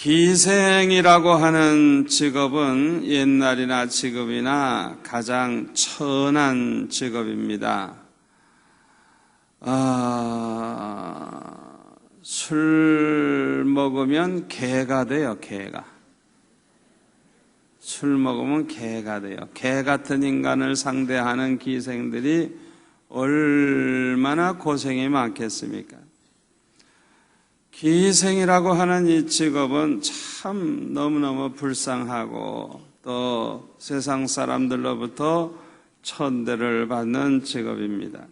기생이라고 하는 직업은 옛날이나 지금이나 가장 천한 직업입니다. 술 먹으면 개가 돼요, 개가. 술 먹으면 개가 돼요. 개 같은 인간을 상대하는 기생들이 얼마나 고생이 많겠습니까? 기생이라고 하는 이 직업은 참 너무너무 불쌍하고 또 세상 사람들로부터 천대를 받는 직업입니다.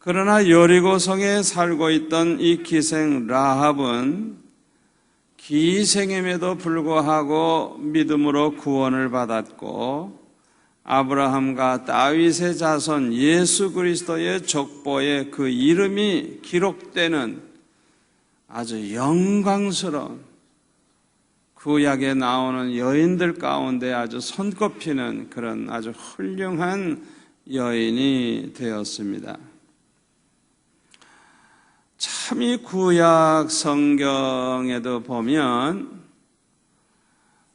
그러나 여리고성에 살고 있던 이 기생 라합은 기생임에도 불구하고 믿음으로 구원을 받았고 아브라함과 다윗의 자손 예수 그리스도의 족보에 그 이름이 기록되는 아주 영광스러운 구약에 나오는 여인들 가운데 아주 손꼽히는 그런 아주 훌륭한 여인이 되었습니다. 참 이 구약 성경에도 보면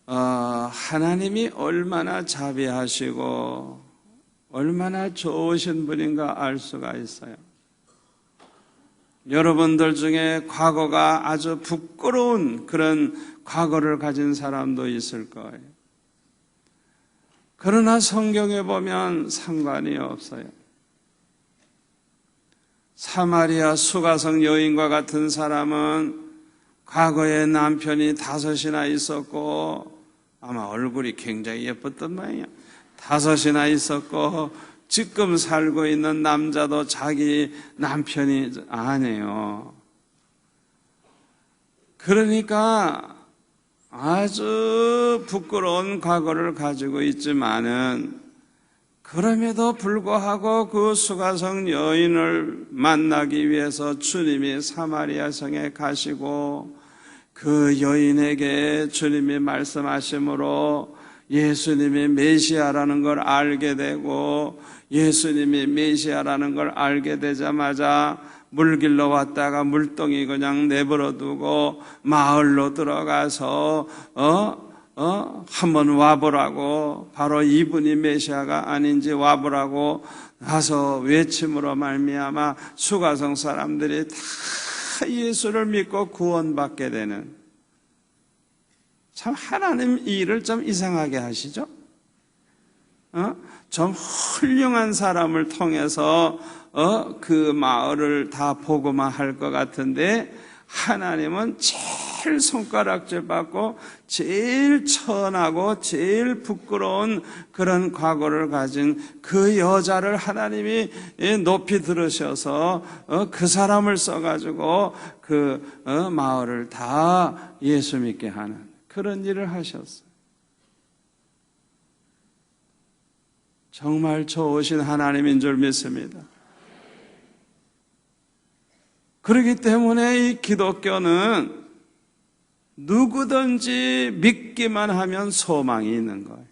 하나님이 얼마나 자비하시고 얼마나 좋으신 분인가 알 수가 있어요. 여러분들 중에 과거가 아주 부끄러운 그런 과거를 가진 사람도 있을 거예요. 그러나 성경에 보면 상관이 없어요. 사마리아 수가성 여인과 같은 사람은 과거에 남편이 5이나 있었고 아마 얼굴이 굉장히 예뻤던 모양이야. 5이나 있었고 지금 살고 있는 남자도 자기 남편이 아니에요. 그러니까 아주 부끄러운 과거를 가지고 있지만은 그럼에도 불구하고 그 수가성 여인을 만나기 위해서 주님이 사마리아 성에 가시고 그 여인에게 주님이 말씀하심으로 예수님이 메시아라는 걸 알게 되고 예수님이 메시아라는 걸 알게 되자마자 물길로 왔다가 물동이 그냥 내버려 두고 마을로 들어가서 한번 와보라고, 바로 이분이 메시아가 아닌지 와보라고 가서 외침으로 말미암아 수가성 사람들이 다 예수를 믿고 구원받게 되는, 참 하나님 이 일을 좀 이상하게 하시죠? 좀 훌륭한 사람을 통해서 그 마을을 다 보고만 할 것 같은데 하나님은 제일 손가락질 받고 제일 천하고 제일 부끄러운 그런 과거를 가진 그 여자를 하나님이 높이 들으셔서 그 사람을 써가지고 그 마을을 다 예수 믿게 하는 그런 일을 하셨어요. 정말 좋으신 하나님인 줄 믿습니다. 그렇기 때문에 이 기독교는 누구든지 믿기만 하면 소망이 있는 거예요.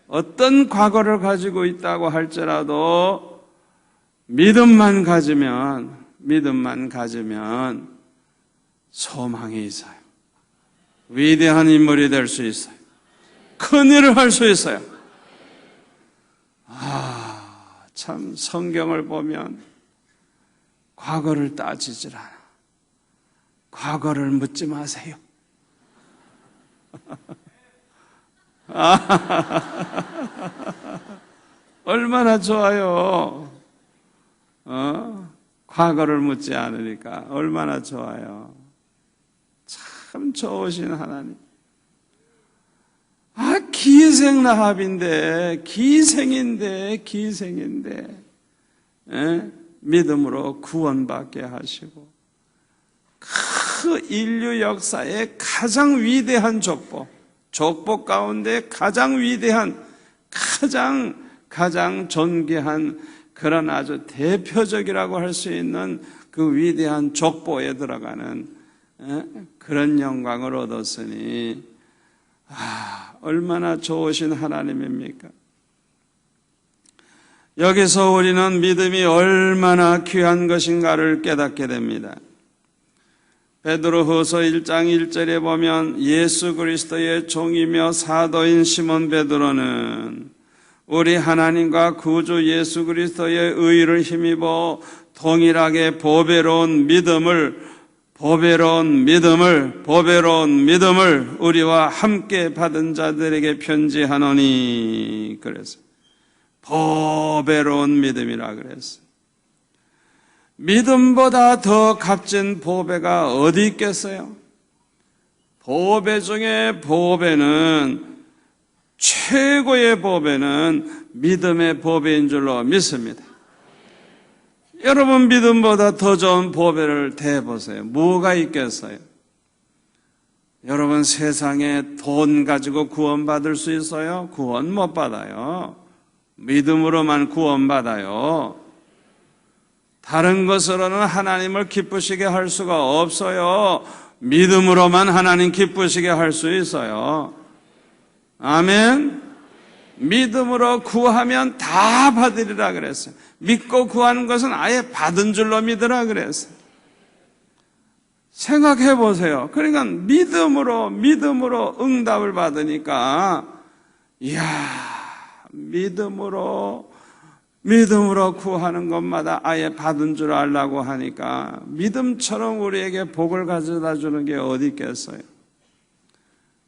어떤 과거를 가지고 있다고 할지라도 믿음만 가지면 소망이 있어요. 위대한 인물이 될 수 있어요. 큰 일을 할 수 있어요. 참 성경을 보면 과거를 따지질 않아. 과거를 묻지 마세요. 얼마나 좋아요. 과거를 묻지 않으니까 얼마나 좋아요. 참 좋으신 하나님. 기생 라합인데, 기생인데 믿음으로 구원받게 하시고 그 인류 역사의 가장 위대한 족보 가운데 가장 위대한, 가장 존귀한 그런 아주 대표적이라고 할 수 있는 그 위대한 족보에 들어가는 그런 영광을 얻었으니 얼마나 좋으신 하나님입니까? 여기서 우리는 믿음이 얼마나 귀한 것인가를 깨닫게 됩니다. 베드로후서 1장 1절에 보면 예수 그리스도의 종이며 사도인 시몬 베드로는 우리 하나님과 구주 예수 그리스도의 의를 힘입어 동일하게 보배로운 믿음을 우리와 함께 받은 자들에게 편지하노니. 그래서 보배로운 믿음이라 그랬어요. 믿음보다 더 값진 보배가 어디 있겠어요? 보배 중에 최고의 보배는 믿음의 보배인 줄로 믿습니다. 여러분, 믿음보다 더 좋은 보배를 대보세요. 뭐가 있겠어요? 여러분, 세상에 돈 가지고 구원받을 수 있어요? 구원 못 받아요. 믿음으로만 구원받아요. 다른 것으로는 하나님을 기쁘시게 할 수가 없어요. 믿음으로만 하나님 기쁘시게 할 수 있어요. 아멘. 믿음으로 구하면 다 받으리라 그랬어요. 믿고 구하는 것은 아예 받은 줄로 믿으라 그랬어요. 생각해 보세요. 그러니까 믿음으로 응답을 받으니까, 이야, 믿음으로 구하는 것마다 아예 받은 줄 알라고 하니까 믿음처럼 우리에게 복을 가져다 주는 게 어디 있겠어요?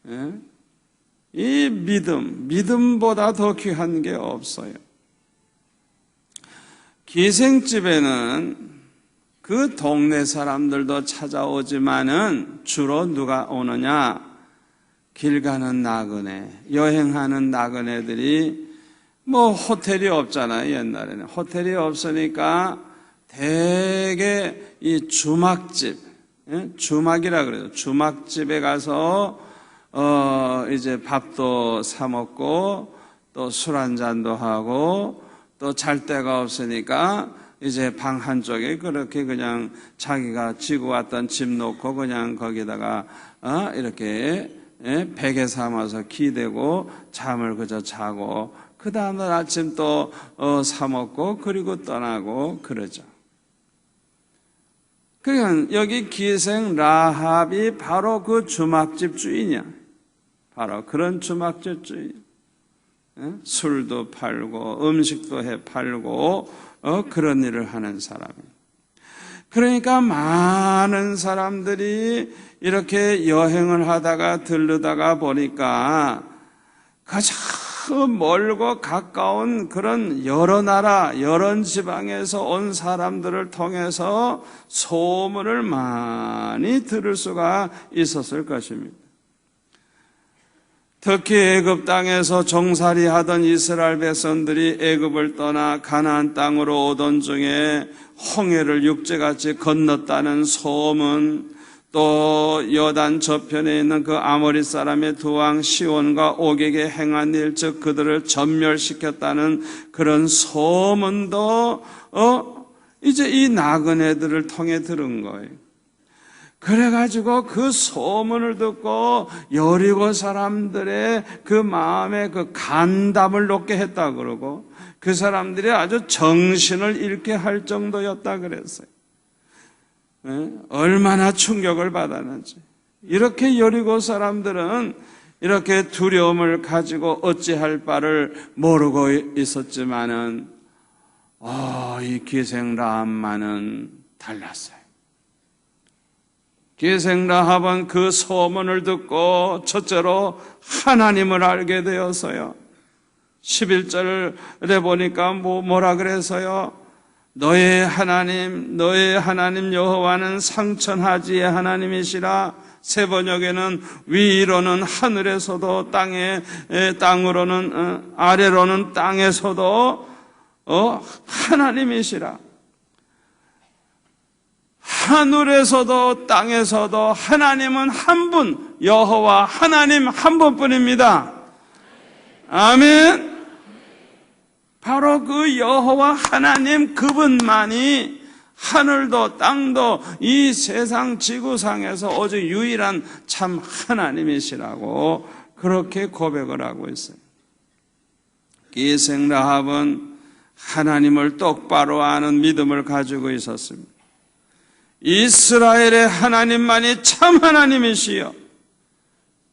예? 이 믿음보다 더 귀한 게 없어요. 기생집에는 그 동네 사람들도 찾아오지만은 주로 누가 오느냐? 길 가는 나그네, 여행하는 나그네들이, 호텔이 없잖아요. 옛날에는 호텔이 없으니까 대개 이 주막집, 주막이라 그래요. 주막집에 가서 이제 밥도 사 먹고 또 술 한 잔도 하고 또 잘 데가 없으니까 이제 방 한쪽에 그렇게 그냥 자기가 지고 왔던 짐 놓고 그냥 거기다가 이렇게 베개 삼아서 기대고 잠을 그저 자고 그 다음날 아침 또 사 먹고 그리고 떠나고 그러죠. 그러니까 여기 기생 라합이 바로 그 주막집 주인이야. 바로 그런 주막집 주인. 술도 팔고 음식도 해 팔고 그런 일을 하는 사람이에요. 그러니까 많은 사람들이 이렇게 여행을 하다가 들르다가 보니까 가장 멀고 가까운 그런 여러 나라, 여러 지방에서 온 사람들을 통해서 소문을 많이 들을 수가 있었을 것입니다. 특히 애굽 땅에서 종살이 하던 이스라엘 백성들이 애굽을 떠나 가나안 땅으로 오던 중에 홍해를 육지같이 건넜다는 소문, 또 여단 저편에 있는 그 아모리 사람의 두 왕 시온과 옥에게 행한 일, 즉 그들을 전멸시켰다는 그런 소문도 이제 이 나그네들을 통해 들은 거예요. 그래가지고 그 소문을 듣고 여리고 사람들의 그 마음에 그 간담을 높게 했다 그러고 그 사람들이 아주 정신을 잃게 할 정도였다 그랬어요. 얼마나 충격을 받았는지. 이렇게 여리고 사람들은 이렇게 두려움을 가지고 어찌할 바를 모르고 있었지만은 이 기생 라합만은 달랐어요. 기생 라합은 그 소문을 듣고 첫째로 하나님을 알게 되었어요. 11절에 보니까 뭐라 그래서요? 너의 하나님 여호와는 상천하지의 하나님이시라. 세 번역에는 위로는 하늘에서도 땅으로는 아래로는 땅에서도 하나님이시라. 하늘에서도 땅에서도 하나님은 한 분, 여호와 하나님 한 분뿐입니다. 아멘. 바로 그 여호와 하나님 그분만이 하늘도 땅도 이 세상 지구상에서 오직 유일한 참 하나님이시라고 그렇게 고백을 하고 있어요. 기생 라합은 하나님을 똑바로 아는 믿음을 가지고 있었습니다. 이스라엘의 하나님만이 참 하나님이시여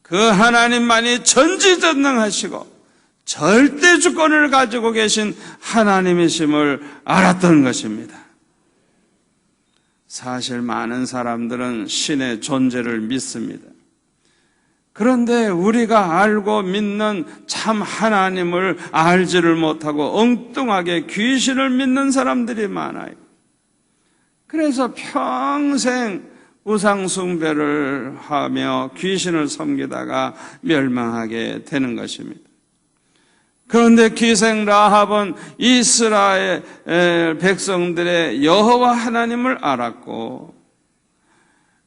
그 하나님만이 전지전능하시고 절대 주권을 가지고 계신 하나님이심을 알았던 것입니다. 사실 많은 사람들은 신의 존재를 믿습니다. 그런데 우리가 알고 믿는 참 하나님을 알지를 못하고 엉뚱하게 귀신을 믿는 사람들이 많아요. 그래서 평생 우상숭배를 하며 귀신을 섬기다가 멸망하게 되는 것입니다. 그런데 기생 라합은 이스라엘 백성들의 여호와 하나님을 알았고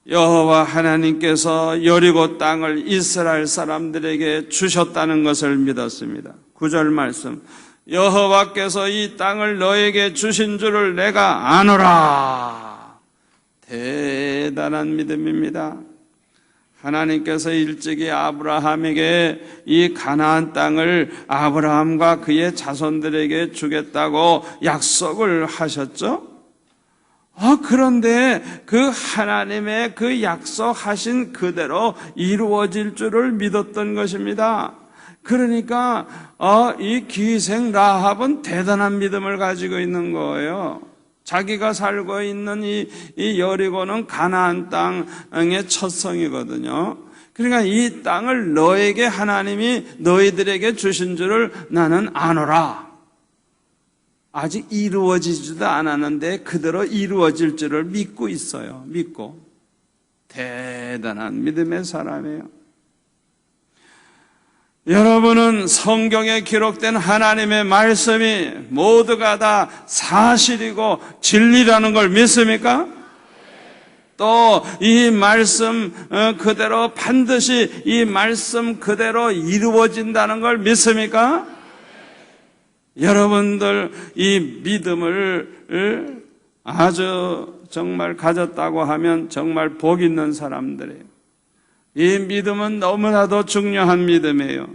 여호와 하나님께서 여리고 땅을 이스라엘 사람들에게 주셨다는 것을 믿었습니다. 9절 말씀, 여호와께서 이 땅을 너에게 주신 줄을 내가 아노라. 대단한 믿음입니다. 하나님께서 일찍이 아브라함에게 이 가나안 땅을 아브라함과 그의 자손들에게 주겠다고 약속을 하셨죠? 그런데 그 하나님의 그 약속하신 그대로 이루어질 줄을 믿었던 것입니다. 그러니까 이 기생 라합은 대단한 믿음을 가지고 있는 거예요. 자기가 살고 있는 이 여리고는 가나안 땅의 첫 성이거든요. 그러니까 이 땅을 너에게 하나님이 너희들에게 주신 줄을 나는 아노라. 아직 이루어지지도 않았는데 그대로 이루어질 줄을 믿고 있어요. 믿고. 대단한 믿음의 사람이에요. 여러분은 성경에 기록된 하나님의 말씀이 모두가 다 사실이고 진리라는 걸 믿습니까? 또 이 말씀 그대로 반드시 이 말씀 그대로 이루어진다는 걸 믿습니까? 여러분들 이 믿음을 아주 정말 가졌다고 하면 정말 복 있는 사람들이에요. 이 믿음은 너무나도 중요한 믿음이에요.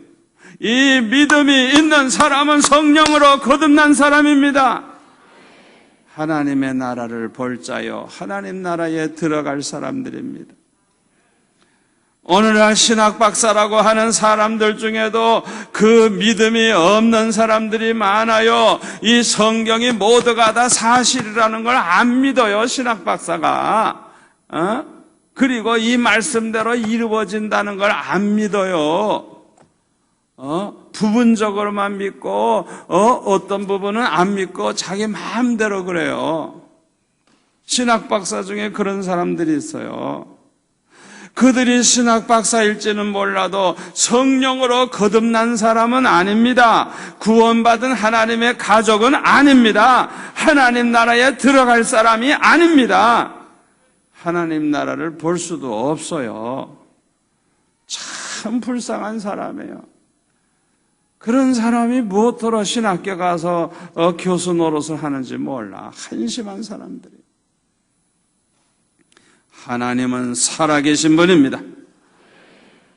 이 믿음이 있는 사람은 성령으로 거듭난 사람입니다. 하나님의 나라를 볼 자요 하나님 나라에 들어갈 사람들입니다. 오늘날 신학박사라고 하는 사람들 중에도 그 믿음이 없는 사람들이 많아요. 이 성경이 모두가 다 사실이라는 걸 안 믿어요, 신학박사가. 그리고 이 말씀대로 이루어진다는 걸 안 믿어요. 부분적으로만 믿고, 어떤 부분은 안 믿고 자기 마음대로 그래요. 신학박사 중에 그런 사람들이 있어요. 그들이 신학박사일지는 몰라도 성령으로 거듭난 사람은 아닙니다. 구원받은 하나님의 가족은 아닙니다. 하나님 나라에 들어갈 사람이 아닙니다. 하나님 나라를 볼 수도 없어요. 참 불쌍한 사람이에요. 그런 사람이 무엇으로 신학교 가서 교수 노릇을 하는지 몰라. 한심한 사람들이. 하나님은 살아계신 분입니다.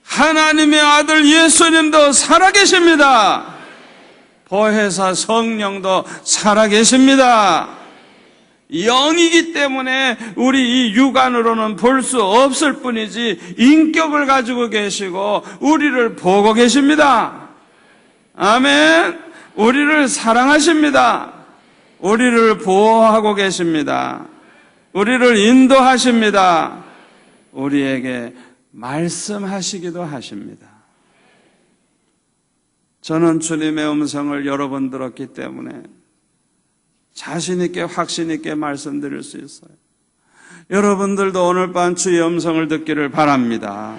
하나님의 아들 예수님도 살아계십니다. 보혜사 성령도 살아계십니다. 영이기 때문에 우리 이 육안으로는 볼 수 없을 뿐이지 인격을 가지고 계시고 우리를 보고 계십니다. 아멘. 우리를 사랑하십니다. 우리를 보호하고 계십니다. 우리를 인도하십니다. 우리에게 말씀하시기도 하십니다. 저는 주님의 음성을 여러 번 들었기 때문에 자신 있게 확신 있게 말씀드릴 수 있어요. 여러분들도 오늘 밤 주의 음성을 듣기를 바랍니다.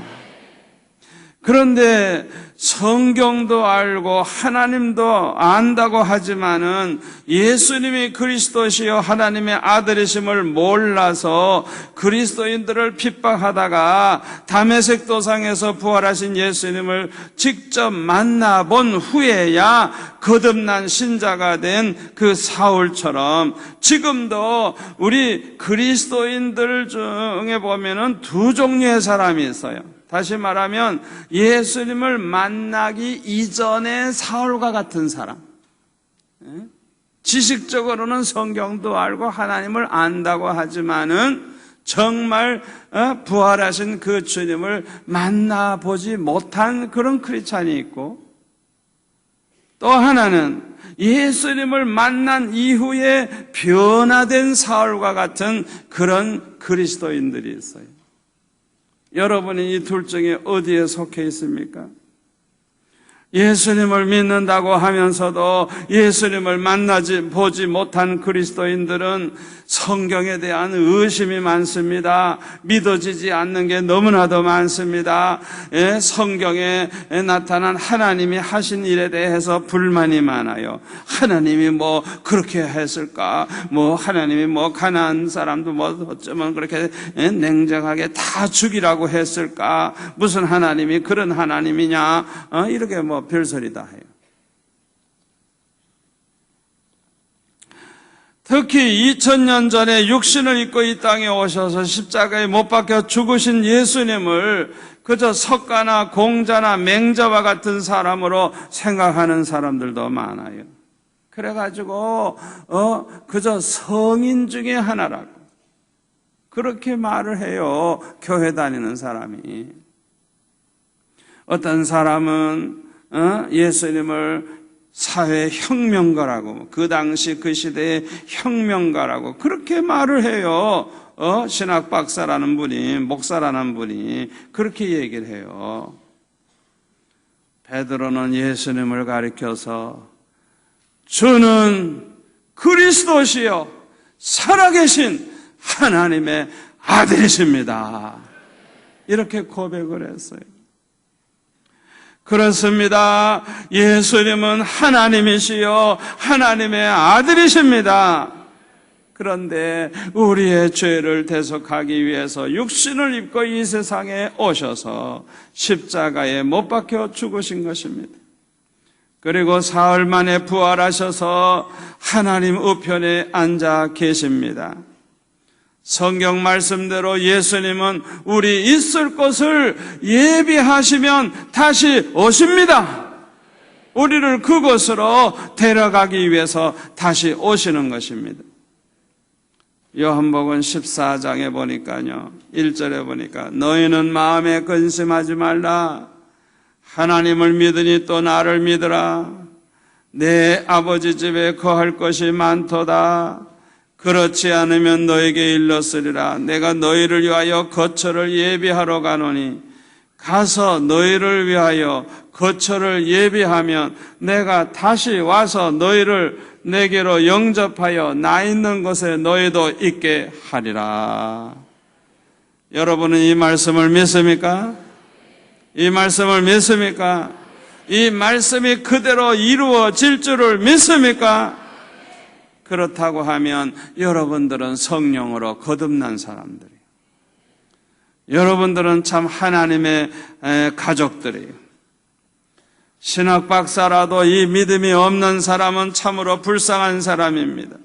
그런데 성경도 알고 하나님도 안다고 하지만은 예수님이 그리스도시요 하나님의 아들이심을 몰라서 그리스도인들을 핍박하다가 다메섹 도상에서 부활하신 예수님을 직접 만나본 후에야 거듭난 신자가 된 그 사울처럼 지금도 우리 그리스도인들 중에 보면은 두 종류의 사람이 있어요. 다시 말하면 예수님을 만나기 이전의 사울과 같은 사람. 지식적으로는 성경도 알고 하나님을 안다고 하지만은 정말 부활하신 그 주님을 만나보지 못한 그런 크리스찬이 있고, 또 하나는 예수님을 만난 이후에 변화된 사울과 같은 그런 그리스도인들이 있어요. 여러분이 이 둘 중에 어디에 속해 있습니까? 예수님을 믿는다고 하면서도 예수님을 보지 못한 그리스도인들은 성경에 대한 의심이 많습니다. 믿어지지 않는 게 너무나도 많습니다. 성경에 나타난 하나님이 하신 일에 대해서 불만이 많아요. 하나님이 뭐 그렇게 했을까? 하나님이 가난한 사람도 어쩌면 그렇게 냉정하게 다 죽이라고 했을까? 무슨 하나님이 그런 하나님이냐? 이렇게 별소리 다 해요. 특히 2000년 전에 육신을 입고 이 땅에 오셔서 십자가에 못 박혀 죽으신 예수님을 그저 석가나 공자나 맹자와 같은 사람으로 생각하는 사람들도 많아요. 그래가지고 그저 성인 중에 하나라고 그렇게 말을 해요. 교회 다니는 사람이. 어떤 사람은 예수님을 사회혁명가라고, 그 당시 그 시대의 혁명가라고 그렇게 말을 해요. 신학박사라는 분이, 목사라는 분이 그렇게 얘기를 해요. 베드로는 예수님을 가리켜서 주는 그리스도시요 살아계신 하나님의 아들이십니다, 이렇게 고백을 했어요. 그렇습니다. 예수님은 하나님이시요 하나님의 아들이십니다. 그런데 우리의 죄를 대속하기 위해서 육신을 입고 이 세상에 오셔서 십자가에 못 박혀 죽으신 것입니다. 그리고 사흘 만에 부활하셔서 하나님 우편에 앉아 계십니다. 성경 말씀대로 예수님은 우리 있을 곳을 예비하시면 다시 오십니다. 우리를 그곳으로 데려가기 위해서 다시 오시는 것입니다. 요한복음 14장에 보니까요, 1절에 보니까 너희는 마음에 근심하지 말라. 하나님을 믿으니 또 나를 믿으라. 내 아버지 집에 거할 것이 많도다. 그렇지 않으면 너에게 일렀으리라. 내가 너희를 위하여 거처를 예비하러 가노니 가서 너희를 위하여 거처를 예비하면 내가 다시 와서 너희를 내게로 영접하여 나 있는 곳에 너희도 있게 하리라. 여러분은 이 말씀을 믿습니까? 이 말씀을 믿습니까? 이 말씀이 그대로 이루어질 줄을 믿습니까? 그렇다고 하면 여러분들은 성령으로 거듭난 사람들이에요. 여러분들은 참 하나님의 가족들이에요. 신학 박사라도 이 믿음이 없는 사람은 참으로 불쌍한 사람입니다.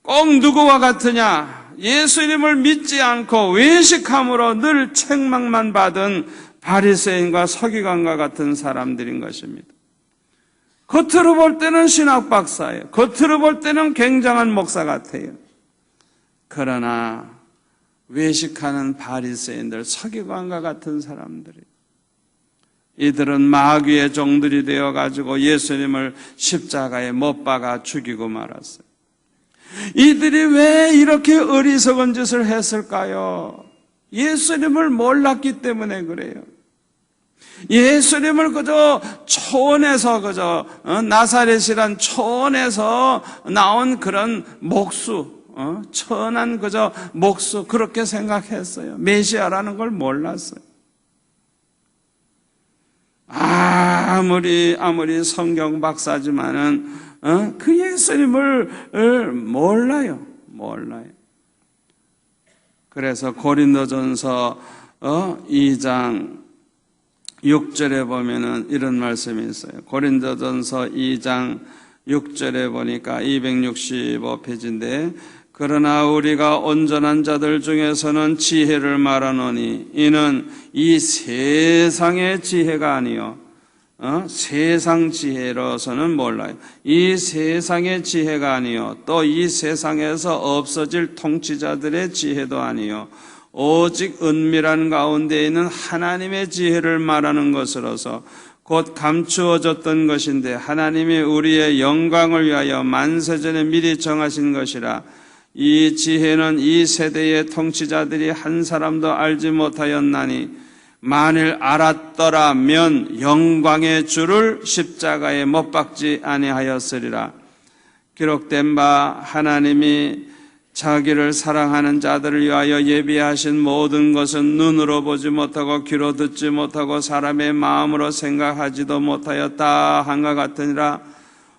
꼭 누구와 같으냐? 예수님을 믿지 않고 외식함으로 늘 책망만 받은 바리새인과 서기관과 같은 사람들인 것입니다. 겉으로 볼 때는 신학 박사예요. 겉으로 볼 때는 굉장한 목사 같아요. 그러나 외식하는 바리새인들, 서기관과 같은 사람들이, 이들은 마귀의 종들이 되어가지고 예수님을 십자가에 못 박아 죽이고 말았어요. 이들이 왜 이렇게 어리석은 짓을 했을까요? 예수님을 몰랐기 때문에 그래요. 예수님을 그저 초원에서 나사렛이란 초원에서 나온 그런 목수, 천한 그저 목수 그렇게 생각했어요. 메시아라는 걸 몰랐어요. 아무리 성경 박사지만은 그 예수님을 몰라요. 그래서 고린도전서 2장 6절에 보면은 이런 말씀이 있어요. 고린도전서 2장 6절에 보니까 265페이지인데, 그러나 우리가 온전한 자들 중에서는 지혜를 말하노니 이는 이 세상의 지혜가 아니요 세상 지혜로서는 몰라요. 이 세상의 지혜가 아니요, 또 이 세상에서 없어질 통치자들의 지혜도 아니요, 오직 은밀한 가운데 있는 하나님의 지혜를 말하는 것으로서 곧 감추어졌던 것인데 하나님이 우리의 영광을 위하여 만세전에 미리 정하신 것이라. 이 지혜는 이 세대의 통치자들이 한 사람도 알지 못하였나니 만일 알았더라면 영광의 주를 십자가에 못 박지 아니하였으리라. 기록된 바 하나님이 자기를 사랑하는 자들을 위하여 예비하신 모든 것은 눈으로 보지 못하고 귀로 듣지 못하고 사람의 마음으로 생각하지도 못하였다 한것 같으니라.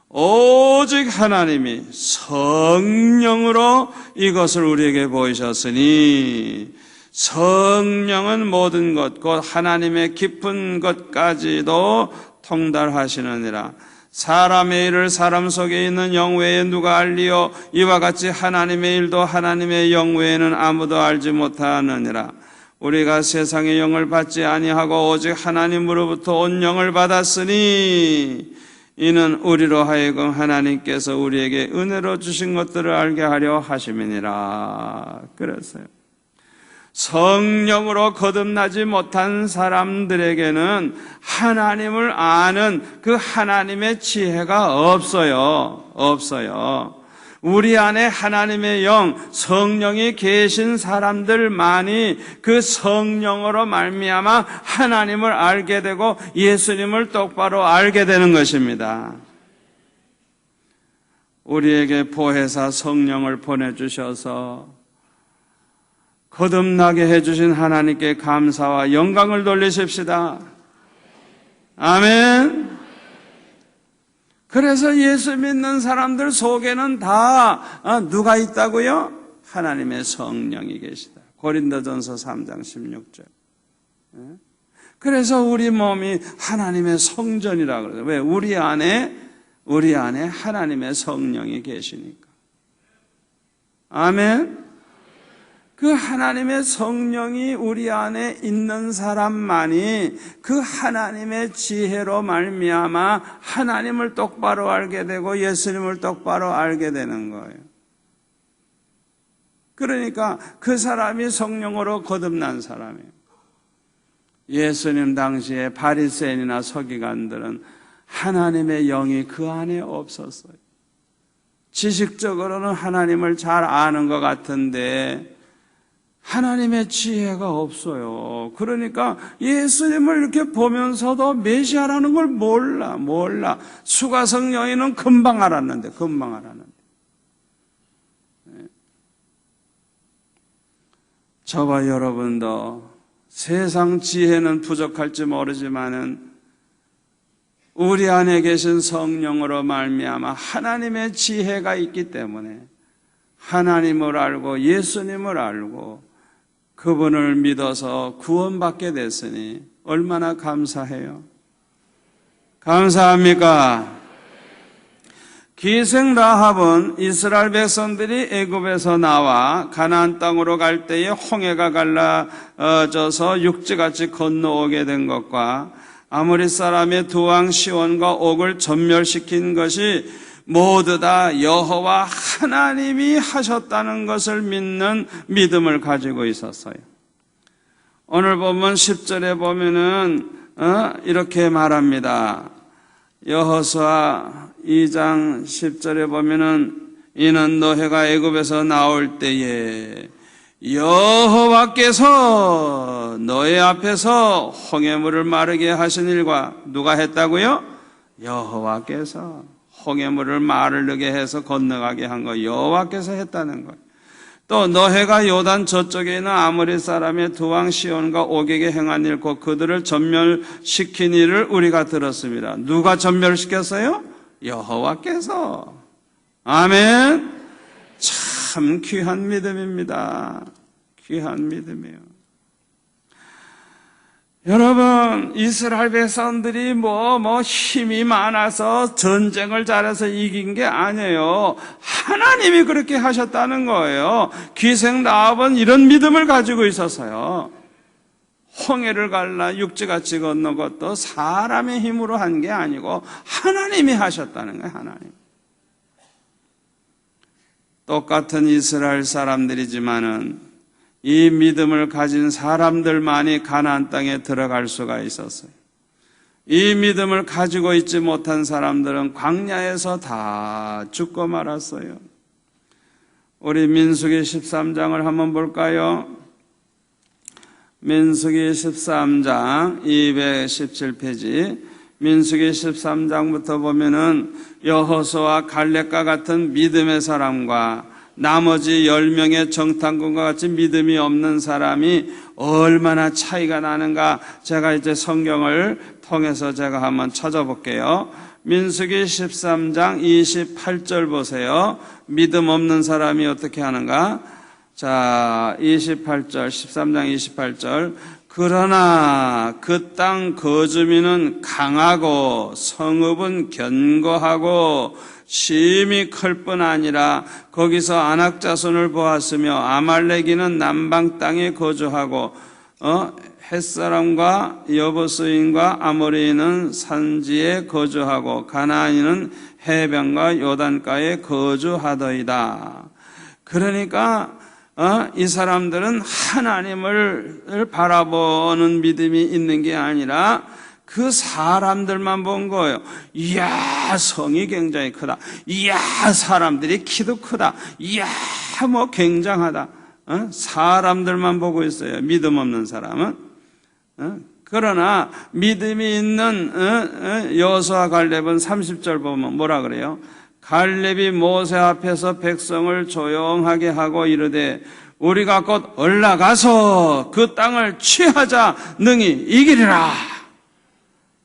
오직 하나님이 성령으로 이것을 우리에게 보이셨으니 성령은 모든 것 곧 하나님의 깊은 것까지도 통달하시느니라. 사람의 일을 사람 속에 있는 영 외에 누가 알리요? 이와 같이 하나님의 일도 하나님의 영 외에는 아무도 알지 못하느니라. 우리가 세상의 영을 받지 아니하고 오직 하나님으로부터 온 영을 받았으니 이는 우리로 하여금 하나님께서 우리에게 은혜로 주신 것들을 알게 하려 하심이니라. 그랬어요. 성령으로 거듭나지 못한 사람들에게는 하나님을 아는 그 하나님의 지혜가 없어요. 우리 안에 하나님의 영, 성령이 계신 사람들만이 그 성령으로 말미암아 하나님을 알게 되고 예수님을 똑바로 알게 되는 것입니다. 우리에게 보혜사 성령을 보내주셔서 거듭나게 해주신 하나님께 감사와 영광을 돌리십시다. 아멘. 그래서 예수 믿는 사람들 속에는 다 누가 있다고요? 하나님의 성령이 계시다. 고린도전서 3장 16절. 그래서 우리 몸이 하나님의 성전이라고 그래요. 왜? 우리 안에 하나님의 성령이 계시니까. 아멘. 그 하나님의 성령이 우리 안에 있는 사람만이 그 하나님의 지혜로 말미암아 하나님을 똑바로 알게 되고 예수님을 똑바로 알게 되는 거예요. 그러니까 그 사람이 성령으로 거듭난 사람이에요. 예수님 당시에 바리새인이나 서기관들은 하나님의 영이 그 안에 없었어요. 지식적으로는 하나님을 잘 아는 것 같은데 하나님의 지혜가 없어요. 그러니까 예수님을 이렇게 보면서도 메시아라는 걸 몰라. 수가성 여인은 금방 알았는데. 저와 여러분도 세상 지혜는 부족할지 모르지만은 우리 안에 계신 성령으로 말미암아 하나님의 지혜가 있기 때문에 하나님을 알고 예수님을 알고 그분을 믿어서 구원받게 됐으니 얼마나 감사해요. 감사합니까? 기생 라합은 이스라엘 백성들이 애굽에서 나와 가나안 땅으로 갈 때에 홍해가 갈라져서 육지같이 건너오게 된 것과 아모리 사람의 두 왕 시온과 옥을 전멸시킨 것이 모두 다 여호와 하나님이 하셨다는 것을 믿는 믿음을 가지고 있었어요. 오늘 보면 10절에 보면은 이렇게 말합니다. 여호수아 2장 10절에 보면은 이는 너희가 애굽에서 나올 때에 여호와께서 너희 앞에서 홍해물을 마르게 하신 일과 누가 했다고요? 여호와께서 홍해물을 마르게 해서 건너가게 한 거 여호와께서 했다는 거예요. 또 너희가 요단 저쪽에 있는 아모리 사람의 두 왕 시온과 옥에게 행한 일 곧 그들을 전멸시킨 일을 우리가 들었습니다. 누가 전멸시켰어요? 여호와께서. 아멘. 참 귀한 믿음입니다. 귀한 믿음이에요. 여러분, 이스라엘 백성들이 힘이 많아서 전쟁을 잘해서 이긴 게 아니에요. 하나님이 그렇게 하셨다는 거예요. 기생 라합은 이런 믿음을 가지고 있었어요. 홍해를 갈라 육지같이 건넌 것도 사람의 힘으로 한 게 아니고 하나님이 하셨다는 거예요. 하나님. 똑같은 이스라엘 사람들이지만은 이 믿음을 가진 사람들만이 가나안 땅에 들어갈 수가 있었어요. 이 믿음을 가지고 있지 못한 사람들은 광야에서 다 죽고 말았어요. 우리 민수기 13장을 한번 볼까요? 민수기 13장 217페이지. 민수기 13장부터 보면은 여호수아와 갈렙과 같은 믿음의 사람과 나머지 10명의 정탐꾼과 같이 믿음이 없는 사람이 얼마나 차이가 나는가, 제가 이제 성경을 통해서 제가 한번 찾아볼게요. 민수기 13장 28절 보세요. 믿음 없는 사람이 어떻게 하는가? 자, 28절, 13장 28절. 그러나 그 땅 거주민은 강하고 성읍은 견고하고 심히 클 뿐 아니라 거기서 아낙 자손을 보았으며 아말렉인은 남방 땅에 거주하고 햇사람과 여부스인과 아모리인은 산지에 거주하고 가나안인은 해변과 요단가에 거주하더이다. 그러니까 이 사람들은 하나님을 바라보는 믿음이 있는 게 아니라 그 사람들만 본 거예요. 이야, 성이 굉장히 크다. 이야, 사람들이 키도 크다. 이야, 뭐 굉장하다. 사람들만 보고 있어요. 믿음 없는 사람은. 그러나 믿음이 있는 여호수아 갈렙은 30절 보면 뭐라 그래요? 갈렙이 모세 앞에서 백성을 조용하게 하고 이르되 우리가 곧 올라가서 그 땅을 취하자 능히 이기리라.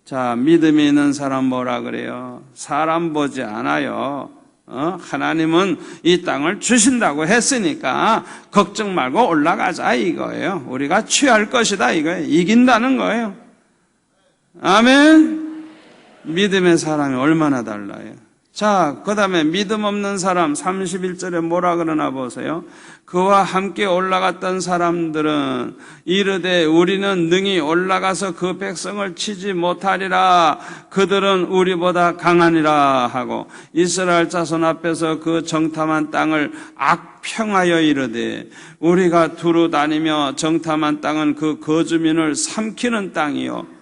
자, 믿음이 있는 사람 뭐라 그래요? 사람 보지 않아요. 하나님은 이 땅을 주신다고 했으니까 걱정 말고 올라가자 이거예요. 우리가 취할 것이다 이거예요. 이긴다는 거예요. 아멘. 믿음의 사람이 얼마나 달라요. 자, 그 다음에 믿음 없는 사람 31절에 뭐라 그러나 보세요. 그와 함께 올라갔던 사람들은 이르되 우리는 능히 올라가서 그 백성을 치지 못하리라. 그들은 우리보다 강하니라 하고 이스라엘 자손 앞에서 그 정탐한 땅을 악평하여 이르되 우리가 두루 다니며 정탐한 땅은 그 거주민을 삼키는 땅이요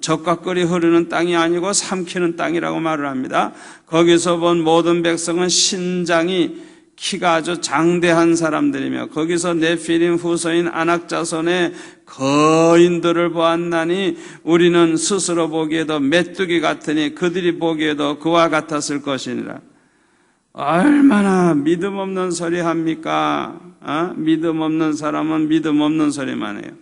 젖과 꿀이 흐르는 땅이 아니고 삼키는 땅이라고 말을 합니다. 거기서 본 모든 백성은 신장이 키가 아주 장대한 사람들이며 거기서 네피림 후손인 아낙 자손의 거인들을 보았나니 우리는 스스로 보기에도 메뚜기 같으니 그들이 보기에도 그와 같았을 것이니라. 얼마나 믿음 없는 소리 합니까? 믿음 없는 사람은 믿음 없는 소리만 해요.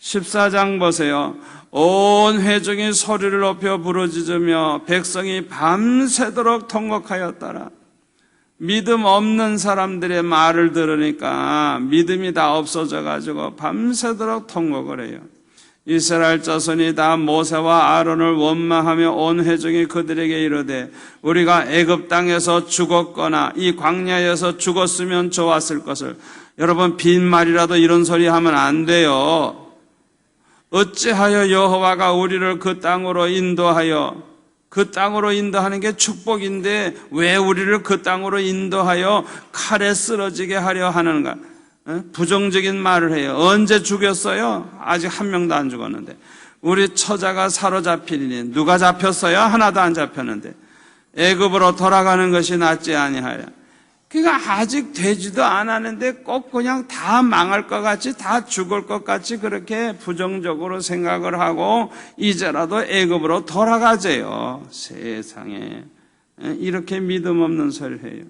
14장 보세요. 온 회중이 소리를 높여 부르짖으며 백성이 밤새도록 통곡하였더라. 믿음 없는 사람들의 말을 들으니까 믿음이 다 없어져 가지고 밤새도록 통곡을 해요. 이스라엘 자손이 다 모세와 아론을 원망하며 온 회중이 그들에게 이르되 우리가 애굽 땅에서 죽었거나 이 광야에서 죽었으면 좋았을 것을. 여러분, 빈말이라도 이런 소리 하면 안 돼요. 어찌하여 여호와가 우리를 그 땅으로 인도하여, 그 땅으로 인도하는 게 축복인데 왜 우리를 그 땅으로 인도하여 칼에 쓰러지게 하려 하는가? 부정적인 말을 해요. 언제 죽였어요? 아직 한 명도 안 죽었는데. 우리 처자가 사로잡히니 누가 잡혔어요? 하나도 안 잡혔는데. 애굽으로 돌아가는 것이 낫지 아니하여. 그러니까 아직 되지도 않았는데 꼭 그냥 다 망할 것 같이, 다 죽을 것 같이 그렇게 부정적으로 생각을 하고 이제라도 애굽으로 돌아가재요. 세상에 이렇게 믿음 없는 소리를 해요.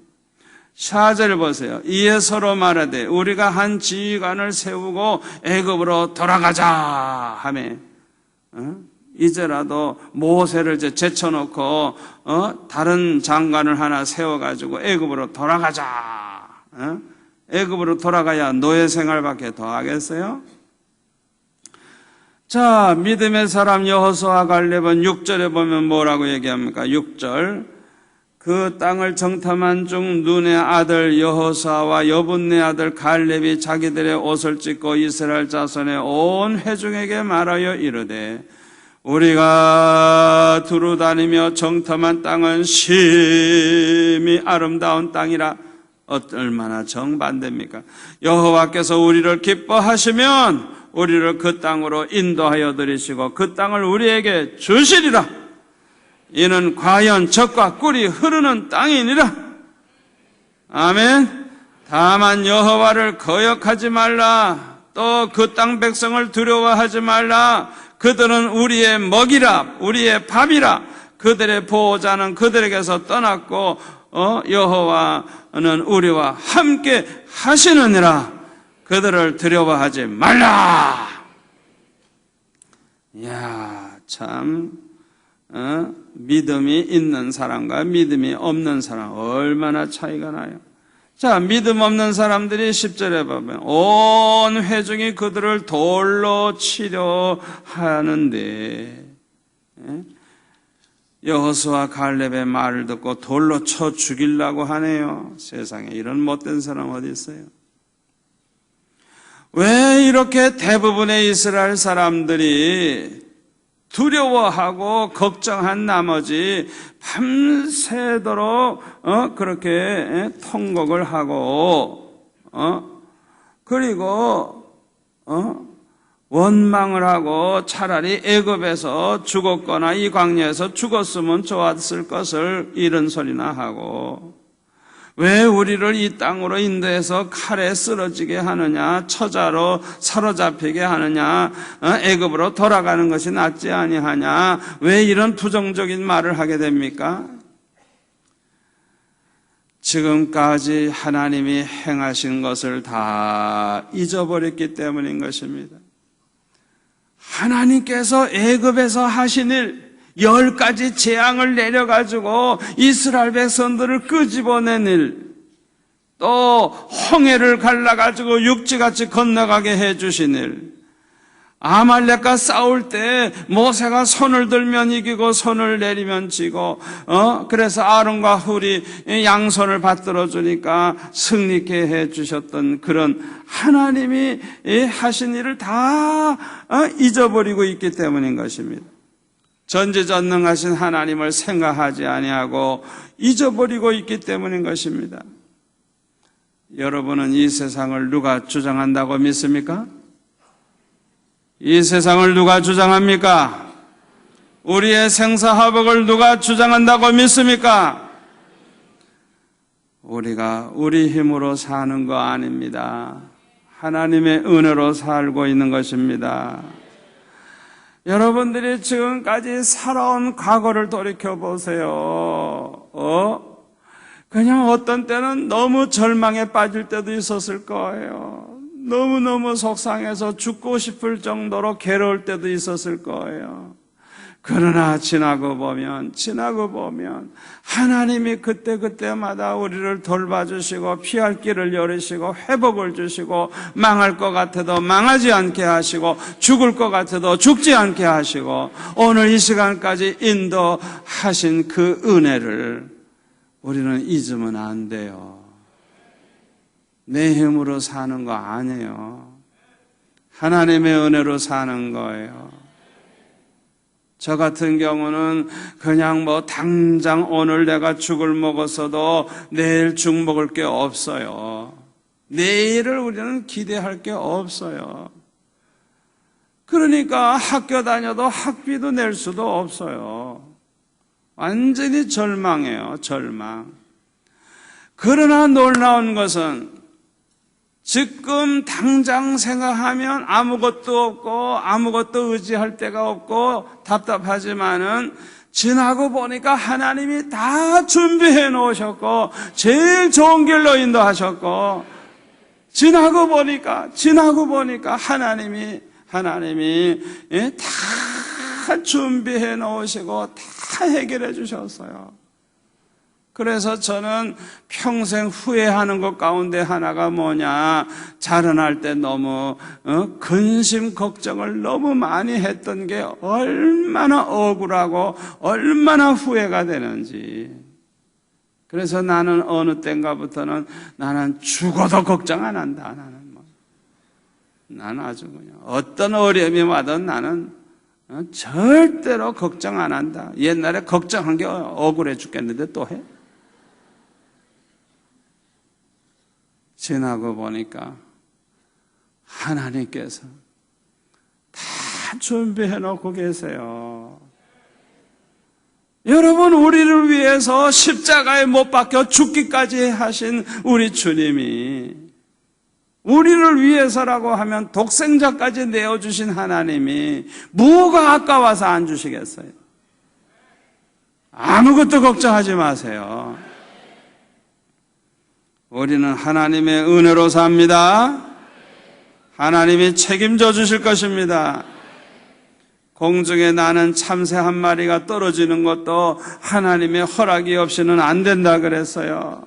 4절 보세요. 이에 서로 말하되 우리가 한 지휘관을 세우고 애굽으로 돌아가자 하며 이제라도 모세를 제쳐놓고 다른 장관을 하나 세워가지고 애굽으로 돌아가자. 애굽으로 돌아가야 노예 생활밖에 더 하겠어요? 자, 믿음의 사람 여호수아 갈렙은 6절에 보면 뭐라고 얘기합니까? 6절. 그 땅을 정탐한 중 눈의 아들 여호수아와 여분네 아들 갈렙이 자기들의 옷을 찢고 이스라엘 자손의 온 회중에게 말하여 이르되 우리가 두루 다니며 정탐한 땅은 심히 아름다운 땅이라. 얼마나 정반대입니까? 여호와께서 우리를 기뻐하시면 우리를 그 땅으로 인도하여 들이시고 그 땅을 우리에게 주시리라. 이는 과연 젖과 꿀이 흐르는 땅이니라. 아멘. 다만 여호와를 거역하지 말라. 또 그 땅 백성을 두려워하지 말라. 그들은 우리의 먹이라, 우리의 밥이라. 그들의 보호자는 그들에게서 떠났고 여호와는 우리와 함께 하시느니라. 그들을 두려워하지 말라. 이야, 참 믿음이 있는 사람과 믿음이 없는 사람 얼마나 차이가 나요. 자, 믿음 없는 사람들이 10절에 보면 온 회중이 그들을 돌로 치려 하는데 여호수아 갈렙의 말을 듣고 돌로 쳐 죽이려고 하네요. 세상에 이런 못된 사람 어디 있어요? 왜 이렇게 대부분의 이스라엘 사람들이 두려워하고 걱정한 나머지 밤새도록 그렇게 통곡을 하고 그리고 원망을 하고 차라리 애굽에서 죽었거나 이 광야에서 죽었으면 좋았을 것을 이런 소리나 하고 왜 우리를 이 땅으로 인도해서 칼에 쓰러지게 하느냐, 처자로 사로잡히게 하느냐, 애굽으로 돌아가는 것이 낫지 아니하냐, 왜 이런 부정적인 말을 하게 됩니까? 지금까지 하나님이 행하신 것을 다 잊어버렸기 때문인 것입니다. 하나님께서 애굽에서 하신 일 10가지 재앙을 내려가지고 이스라엘 백성들을 끄집어낸 일, 또 홍해를 갈라가지고 육지같이 건너가게 해주신 일, 아말렉과 싸울 때 모세가 손을 들면 이기고 손을 내리면 지고 그래서 아론과 훌이 양손을 받들어 주니까 승리케 해주셨던 그런 하나님이 하신 일을 다 잊어버리고 있기 때문인 것입니다. 전지전능하신 하나님을 생각하지 아니하고 잊어버리고 있기 때문인 것입니다. 여러분은 이 세상을 누가 주장한다고 믿습니까? 이 세상을 누가 주장합니까? 우리의 생사화복을 누가 주장한다고 믿습니까? 우리가 우리 힘으로 사는 거 아닙니다. 하나님의 은혜로 살고 있는 것입니다. 여러분들이 지금까지 살아온 과거를 돌이켜보세요. 그냥 어떤 때는 너무 절망에 빠질 때도 있었을 거예요. 너무너무 속상해서 죽고 싶을 정도로 괴로울 때도 있었을 거예요. 그러나 지나고 보면 하나님이 그때마다 우리를 돌봐주시고 피할 길을 열으시고 회복을 주시고 망할 것 같아도 망하지 않게 하시고 죽을 것 같아도 죽지 않게 하시고 오늘 이 시간까지 인도하신 그 은혜를 우리는 잊으면 안 돼요. 내 힘으로 사는 거 아니에요. 하나님의 은혜로 사는 거예요. 저 같은 경우는 그냥 당장 오늘 내가 죽을 먹었어도 내일 죽 먹을 게 없어요. 내일을 우리는 기대할 게 없어요. 그러니까 학교 다녀도 학비도 낼 수도 없어요. 완전히 절망해요, 절망. 그러나 놀라운 것은 지금 당장 생각하면 아무것도 없고 아무것도 의지할 데가 없고 답답하지만은 지나고 보니까 하나님이 다 준비해 놓으셨고 제일 좋은 길로 인도하셨고 지나고 보니까 하나님이 다 준비해 놓으시고 다 해결해 주셨어요. 그래서 저는 평생 후회하는 것 가운데 하나가 뭐냐, 자라날 때 너무 근심 걱정을 너무 많이 했던 게 얼마나 억울하고 얼마나 후회가 되는지. 그래서 나는 어느 때인가부터는 나는 죽어도 걱정 안 한다. 나는 아주 그냥 어떤 어려움이 와도 나는 절대로 걱정 안 한다. 옛날에 걱정한 게 억울해 죽겠는데 또 해? 지나고 보니까 하나님께서 다 준비해 놓고 계세요. 여러분, 우리를 위해서 십자가에 못 박혀 죽기까지 하신 우리 주님이, 우리를 위해서라고 하면 독생자까지 내어주신 하나님이 뭐가 아까워서 안 주시겠어요? 아무것도 걱정하지 마세요. 우리는 하나님의 은혜로 삽니다. 하나님이 책임져 주실 것입니다. 공중에 나는 참새 한 마리가 떨어지는 것도 하나님의 허락이 없이는 안 된다 그랬어요.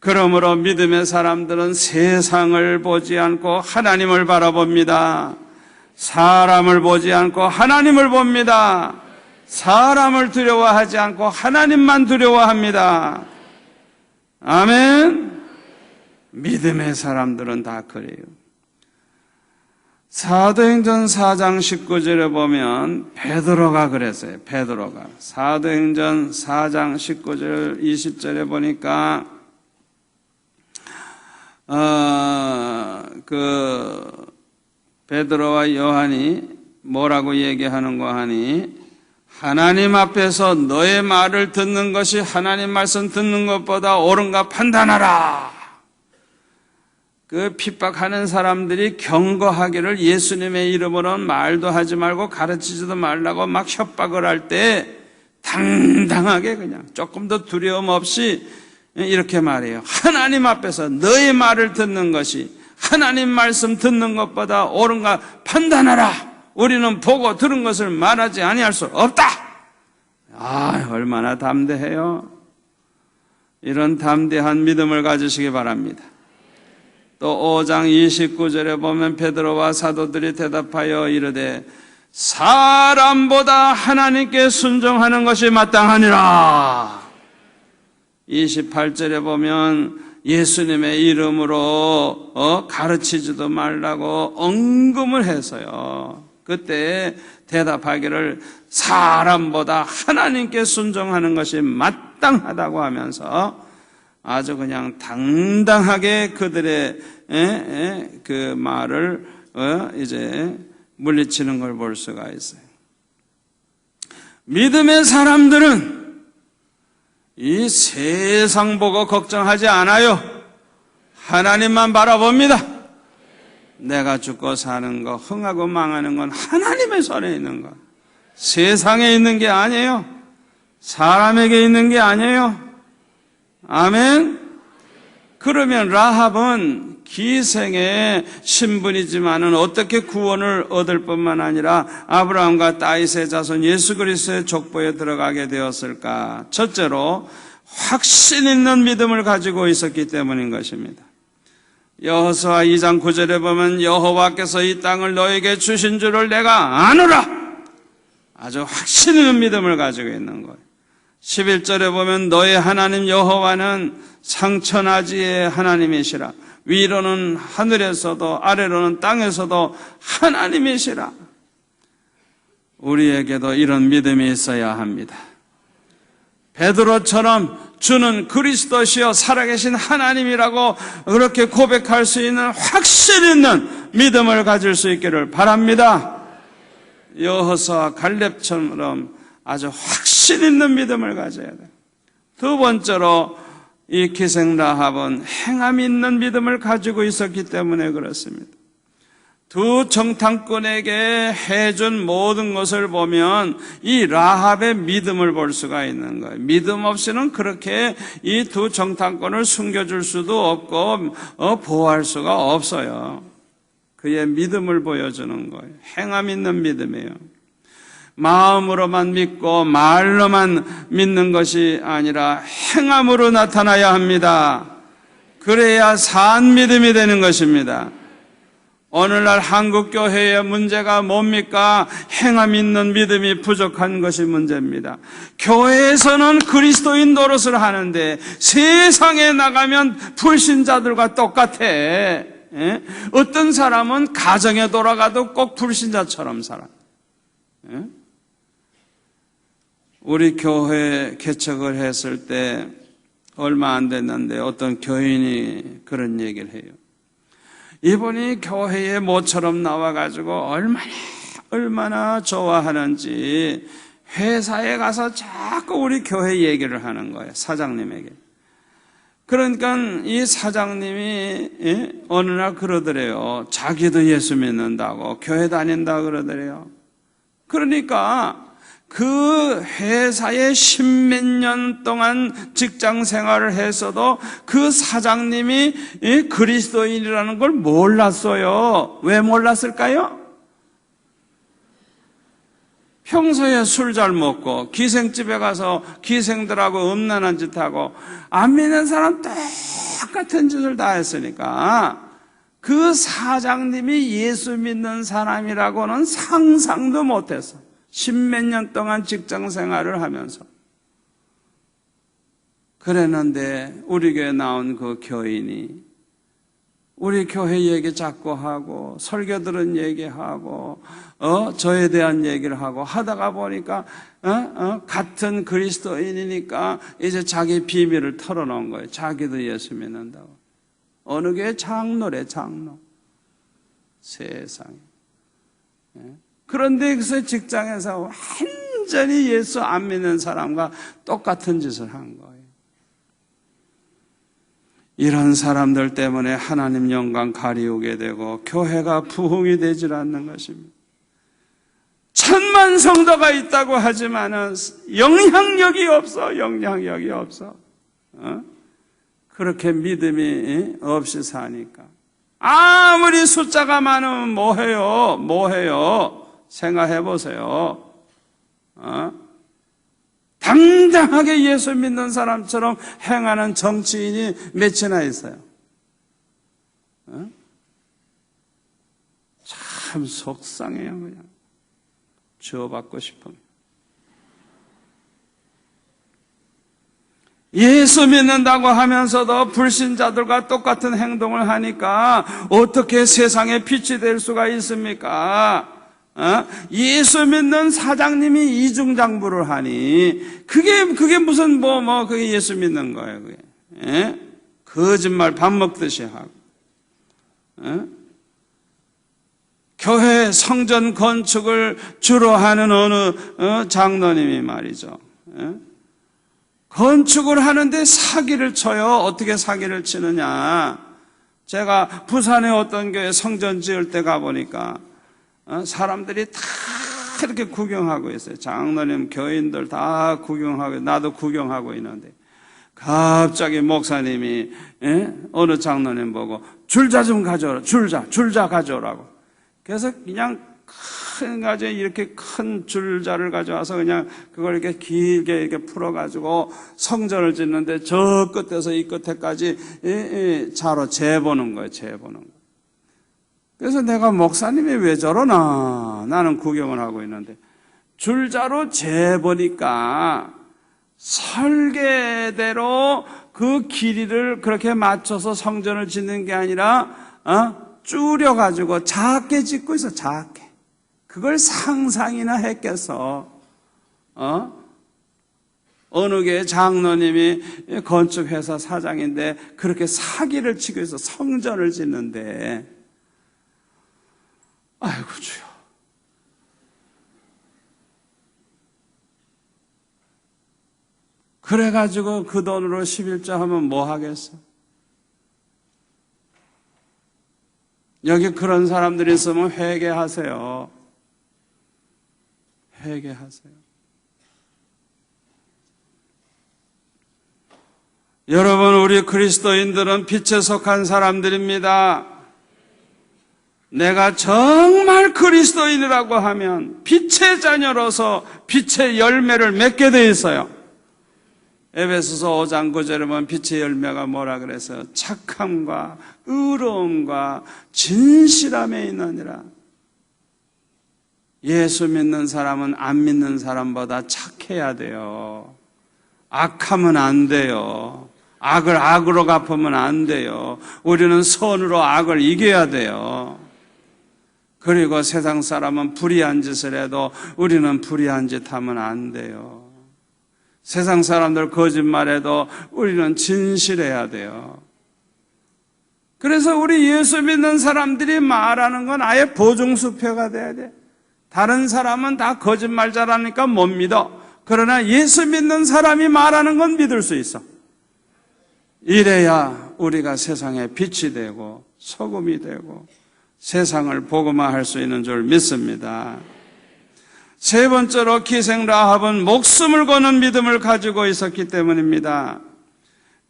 그러므로 믿음의 사람들은 세상을 보지 않고 하나님을 바라봅니다. 사람을 보지 않고 하나님을 봅니다. 사람을 두려워하지 않고 하나님만 두려워합니다. 아멘. 믿음의 사람들은 다 그래요. 사도행전 4장 19절에 보면 베드로가 그랬어요. 베드로가 사도행전 4장 19절 20절에 보니까 베드로와 요한이 뭐라고 얘기하는가 하니, 하나님 앞에서 너의 말을 듣는 것이 하나님 말씀 듣는 것보다 옳은가 판단하라. 그 핍박하는 사람들이 경고하기를 예수님의 이름으로는 말도 하지 말고 가르치지도 말라고 막 협박을 할 때 당당하게 그냥 조금도 두려움 없이 이렇게 말해요. 하나님 앞에서 너의 말을 듣는 것이 하나님 말씀 듣는 것보다 옳은가 판단하라. 우리는 보고 들은 것을 말하지 아니할 수 없다. 얼마나 담대해요. 이런 담대한 믿음을 가지시기 바랍니다. 또 5장 29절에 보면 베드로와 사도들이 대답하여 이르되 사람보다 하나님께 순종하는 것이 마땅하니라. 28절에 보면 예수님의 이름으로 가르치지도 말라고 언금을 해서요. 그때 대답하기를 사람보다 하나님께 순종하는 것이 마땅하다고 하면서 아주 그냥 당당하게 그들의 그 말을 이제 물리치는 걸 볼 수가 있어요. 믿음의 사람들은 이 세상 보고 걱정하지 않아요. 하나님만 바라봅니다. 내가 죽고 사는 거, 흥하고 망하는 건 하나님의 손에 있는 거. 세상에 있는 게 아니에요. 사람에게 있는 게 아니에요. 아멘. 그러면 라합은 기생의 신분이지만은 어떻게 구원을 얻을 뿐만 아니라 아브라함과 다윗의 자손 예수 그리스도의 족보에 들어가게 되었을까? 첫째로 확신 있는 믿음을 가지고 있었기 때문인 것입니다. 여호수아 2장 9절에 보면 여호와께서 이 땅을 너에게 주신 줄을 내가 아노라. 아주 확신 있는 믿음을 가지고 있는 거예요. 11절에 보면 너의 하나님 여호와는 상천하지의 하나님이시라. 위로는 하늘에서도 아래로는 땅에서도 하나님이시라. 우리에게도 이런 믿음이 있어야 합니다. 베드로처럼 주는 그리스도시요 살아계신 하나님이라고 그렇게 고백할 수 있는 확신 있는 믿음을 가질 수 있기를 바랍니다. 여호수아 갈렙처럼 아주 확신 있는 믿음을 가져야 돼요. 두 번째로 이 기생 라합은 행함 있는 믿음을 가지고 있었기 때문에 그렇습니다. 두 정탐꾼에게 해준 모든 것을 보면 이 라합의 믿음을 볼 수가 있는 거예요. 믿음 없이는 그렇게 이 두 정탐꾼을 숨겨줄 수도 없고 보호할 수가 없어요. 그의 믿음을 보여주는 거예요. 행함 있는 믿음이에요. 마음으로만 믿고 말로만 믿는 것이 아니라 행함으로 나타나야 합니다. 그래야 산 믿음이 되는 것입니다. 오늘날 한국교회의 문제가 뭡니까? 행함 있는 믿음이 부족한 것이 문제입니다. 교회에서는 그리스도인 노릇을 하는데 세상에 나가면 불신자들과 똑같아. 어떤 사람은 가정에 돌아가도 꼭 불신자처럼 살아. 우리 교회 개척을 했을 때 얼마 안 됐는데 어떤 교인이 그런 얘기를 해요. 이분이 교회에 모처럼 나와가지고 얼마나 좋아하는지 회사에 가서 자꾸 우리 교회 얘기를 하는 거예요. 사장님에게. 그러니까 이 사장님이 어느 날 그러더래요. 자기도 예수 믿는다고 교회 다닌다고 그러더래요. 그러니까 그 회사에 십몇 년 동안 직장 생활을 했어도 그 사장님이 그리스도인이라는 걸 몰랐어요. 왜 몰랐을까요? 평소에 술 잘 먹고 기생집에 가서 기생들하고 음란한 짓하고 안 믿는 사람 똑같은 짓을 다 했으니까 그 사장님이 예수 믿는 사람이라고는 상상도 못했어. 십몇 년 동안 직장 생활을 하면서. 그랬는데 우리 교회에 나온 그 교인이 우리 교회 얘기 자꾸 하고 설교 들은 얘기하고 저에 대한 얘기를 하고 하다가 보니까 같은 그리스도인이니까 이제 자기 비밀을 털어놓은 거예요. 자기도 예수 믿는다고. 어느 교회? 장로래, 장로. 세상에. 그런데 그래서 직장에서 완전히 예수 안 믿는 사람과 똑같은 짓을 한 거예요. 이런 사람들 때문에 하나님 영광 가리우게 되고 교회가 부흥이 되질 않는 것입니다. 천만 성도가 있다고 하지만은 영향력이 없어. 영향력이 없어. 그렇게 믿음이 없이 사니까 아무리 숫자가 많으면 뭐해요? 생각해 보세요. 당당하게 예수 믿는 사람처럼 행하는 정치인이 몇이나 있어요. 참 속상해요. 그냥 주워받고 싶은. 예수 믿는다고 하면서도 불신자들과 똑같은 행동을 하니까 어떻게 세상에 빛이 될 수가 있습니까? 예수 믿는 사장님이 이중장부를 하니 그게 무슨 그게 예수 믿는 거예요. 그게. 거짓말 밥 먹듯이 하고. 교회 성전 건축을 주로 하는 어느 장로님이 말이죠. 건축을 하는데 사기를 쳐요. 어떻게 사기를 치느냐. 제가 부산의 어떤 교회 성전 지을 때 가보니까 사람들이 다 이렇게 구경하고 있어요. 장로님, 교인들 다 구경하고, 나도 구경하고 있는데 갑자기 목사님이 어느 장로님 보고 줄자 좀 가져오라. 줄자 가져오라고. 그래서 그냥 이렇게 큰 줄자를 가져와서 그냥 그걸 이렇게 길게 이렇게 풀어가지고 성전을 짓는데 저 끝에서 이 끝에까지 자로 재보는 거예요. 재보는 거. 그래서 내가 목사님이 왜 저러나 나는 구경을 하고 있는데 줄자로 재보니까 설계대로 그 길이를 그렇게 맞춰서 성전을 짓는 게 아니라 줄여가지고 작게 짓고 있어. 작게. 그걸 상상이나 했겠어. 어느 게 장로님이 건축회사 사장인데 그렇게 사기를 치고 있어. 성전을 짓는데. 아이고 주여. 그래가지고 그 돈으로 11조 하면 뭐 하겠어? 여기 그런 사람들이 있으면 회개하세요. 회개하세요. 여러분, 우리 그리스도인들은 빛에 속한 사람들입니다. 내가 정말 그리스도인이라고 하면 빛의 자녀로서 빛의 열매를 맺게 돼 있어요. 에베소서 5장 9절에 보면 빛의 열매가 뭐라 그래서 착함과 의로움과 진실함에 있느니라. 예수 믿는 사람은 안 믿는 사람보다 착해야 돼요. 악하면 안 돼요. 악을 악으로 갚으면 안 돼요. 우리는 선으로 악을 이겨야 돼요. 그리고 세상 사람은 불의한 짓을 해도 우리는 불의한 짓 하면 안 돼요. 세상 사람들 거짓말해도 우리는 진실해야 돼요. 그래서 우리 예수 믿는 사람들이 말하는 건 아예 보증수표가 돼야 돼. 다른 사람은 다 거짓말 잘하니까 못 믿어. 그러나 예수 믿는 사람이 말하는 건 믿을 수 있어. 이래야 우리가 세상에 빛이 되고 소금이 되고 세상을 복음화할 수 있는 줄 믿습니다. 세 번째로 기생 라합은 목숨을 거는 믿음을 가지고 있었기 때문입니다.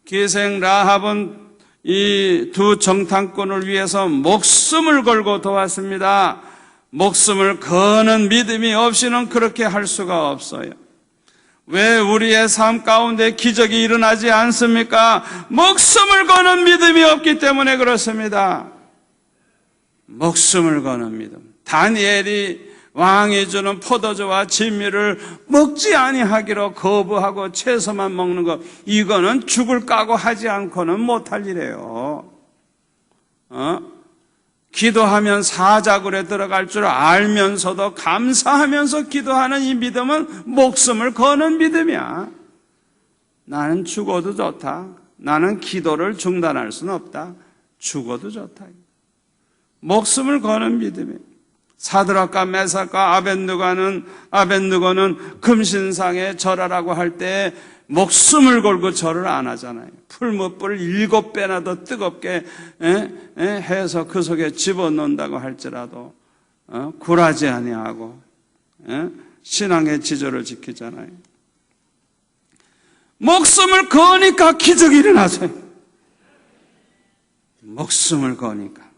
기생 라합은 이 두 정탐꾼을 위해서 목숨을 걸고 도왔습니다. 목숨을 거는 믿음이 없이는 그렇게 할 수가 없어요. 왜 우리의 삶 가운데 기적이 일어나지 않습니까? 목숨을 거는 믿음이 없기 때문에 그렇습니다. 목숨을 거는 믿음. 다니엘이 왕이 주는 포도주와 진미를 먹지 아니하기로 거부하고 채소만 먹는 것, 이거는 죽을 각오하지 않고는 못할 일이에요. 기도하면 사자굴에 들어갈 줄 알면서도 감사하면서 기도하는 이 믿음은 목숨을 거는 믿음이야. 나는 죽어도 좋다. 나는 기도를 중단할 수는 없다. 죽어도 좋다. 목숨을 거는 믿음이에요. 사드락과 메삭과 아벳느고는 금신상에 절하라고 할 때 목숨을 걸고 절을 안 하잖아요. 풀무불을 7배나 더 뜨겁게 해서 그 속에 집어넣는다고 할지라도 굴하지 아니하고 신앙의 지조를 지키잖아요. 목숨을 거니까 기적이 일어나세요. 목숨을 거니까.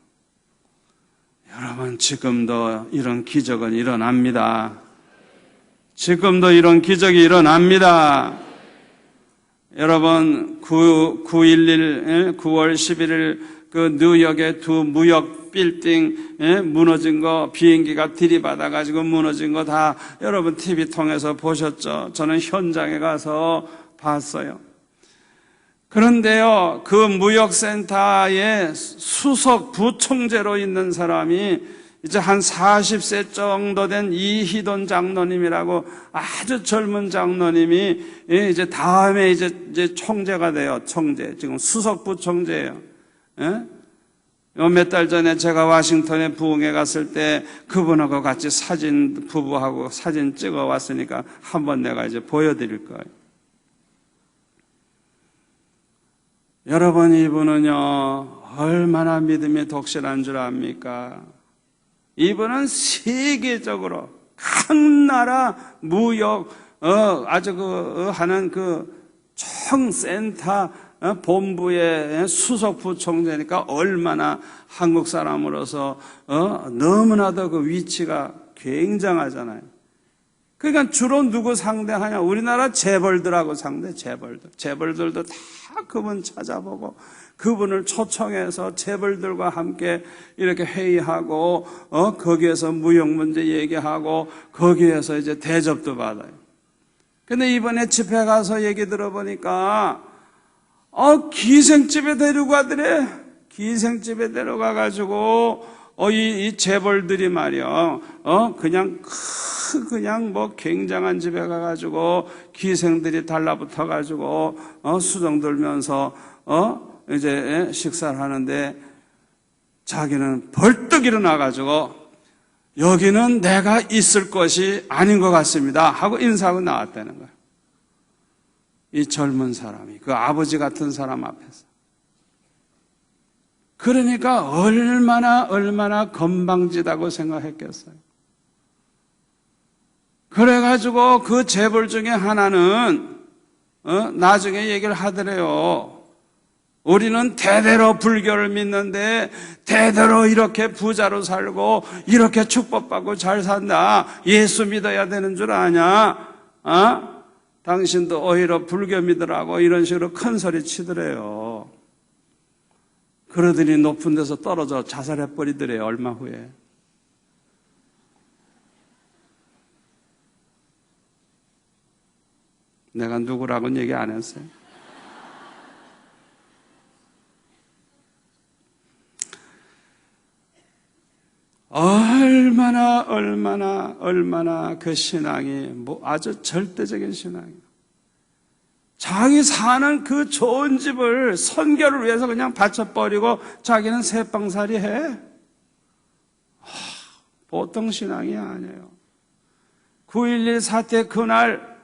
여러분, 지금도 이런 기적은 일어납니다. 지금도 이런 기적이 일어납니다. 여러분, 9.11 9월 11일 그 뉴욕의 두 무역 빌딩 무너진 거, 비행기가 들이받아가지고 무너진 거 다 여러분 TV 통해서 보셨죠? 저는 현장에 가서 봤어요. 그런데요, 그 무역센터의 수석 부총재로 있는 사람이 이제 한 40세 정도 된 이희돈 장로님이라고 아주 젊은 장로님이 이제 다음에 이제 총재가 돼요. 총재. 지금 수석 부총재예요. 몇 달 전에 제가 워싱턴에 부흥회 갔을 때 그분하고 같이 부부하고 사진 찍어 왔으니까 한번 내가 이제 보여드릴 거예요. 여러분, 이분은요, 얼마나 믿음이 독실한 줄 압니까? 이분은 세계적으로 각 나라 무역, 하는 총센터 본부의 수석 부총재니까 얼마나 한국 사람으로서, 너무나도 그 위치가 굉장하잖아요. 그러니까 주로 누구 상대하냐? 우리나라 재벌들하고 재벌들도 다 그분 찾아보고 그분을 초청해서 재벌들과 함께 이렇게 회의하고 거기에서 무역 문제 얘기하고 거기에서 이제 대접도 받아요. 근데 이번에 집회 가서 얘기 들어보니까 기생집에 데리고 가더래. 기생집에 데려가 가지고 이 재벌들이 말이야 그냥 뭐 굉장한 집에 가가지고 기생들이 달라붙어 가지고 수정 들면서 이제 식사를 하는데 자기는 벌떡 일어나 가지고 여기는 내가 있을 것이 아닌 것 같습니다 하고 인사하고 나왔다는 거예요. 이 젊은 사람이 그 아버지 같은 사람 앞에서. 그러니까 얼마나 건방지다고 생각했겠어요. 그래가지고 그 재벌 중에 하나는 나중에 얘기를 하더래요. 우리는 대대로 불교를 믿는데 대대로 이렇게 부자로 살고 이렇게 축복받고 잘 산다. 예수 믿어야 되는 줄 아냐? 당신도 오히려 불교 믿으라고 이런 식으로 큰 소리 치더래요. 그러더니 높은 데서 떨어져 자살해버리더래요, 얼마 후에. 내가 누구라고는 얘기 안 했어요. 얼마나 그 신앙이 아주 절대적인 신앙이에요. 자기 사는 그 좋은 집을 선교를 위해서 그냥 바쳐버리고 자기는 새빵살이 해. 보통 신앙이 아니에요. 9.11 사태 그날